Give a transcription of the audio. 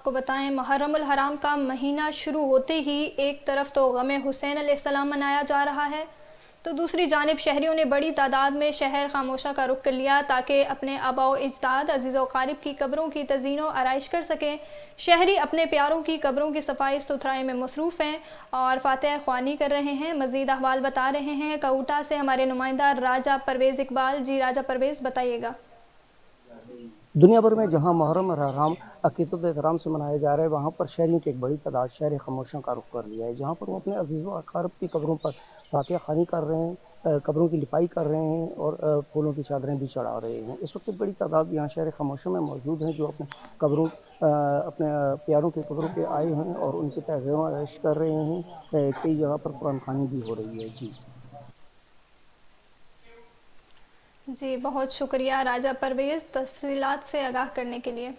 آپ کو بتائیں محرم الحرام کا مہینہ شروع ہوتے ہی ایک طرف تو غم حسین علیہ السلام منایا جا رہا ہے، تو دوسری جانب شہریوں نے بڑی تعداد میں شہر خاموشہ کا رخ کر لیا تاکہ اپنے آباء و اجداد عزیز و اقارب کی قبروں کی تزئین و آرائش کر سکیں۔ شہری اپنے پیاروں کی قبروں کی صفائی ستھرائی میں مصروف ہیں اور فاتحہ خوانی کر رہے ہیں۔ مزید احوال بتا رہے ہیں کوٹہ سے ہمارے نمائندہ راجہ پرویز اقبال۔ جی راجہ پرویز، بتائیے گا۔ دنیا بھر میں جہاں محرم الحرام عقیدت و احترام سے منایا جا رہا ہے، وہاں پر شہریوں کی ایک بڑی تعداد شہر خاموشوں کا رخ کر لیا ہے، جہاں پر وہ اپنے عزیز و اقارب کی قبروں پر فاتحہ خوانی کر رہے ہیں، قبروں کی لپائی کر رہے ہیں اور پھولوں کی چادریں بھی چڑھا رہے ہیں۔ اس وقت ایک بڑی تعداد یہاں شہر خاموشوں میں موجود ہیں جو اپنے پیاروں کی قبروں پہ آئے ہیں اور ان کی تزئین و آرائش کر رہے ہیں۔ کئی جگہ پر قرآن خوانی بھی ہو رہی ہے۔ جی بہت شکریہ راجہ پرویز تفصیلات سے آگاہ کرنے کے لیے۔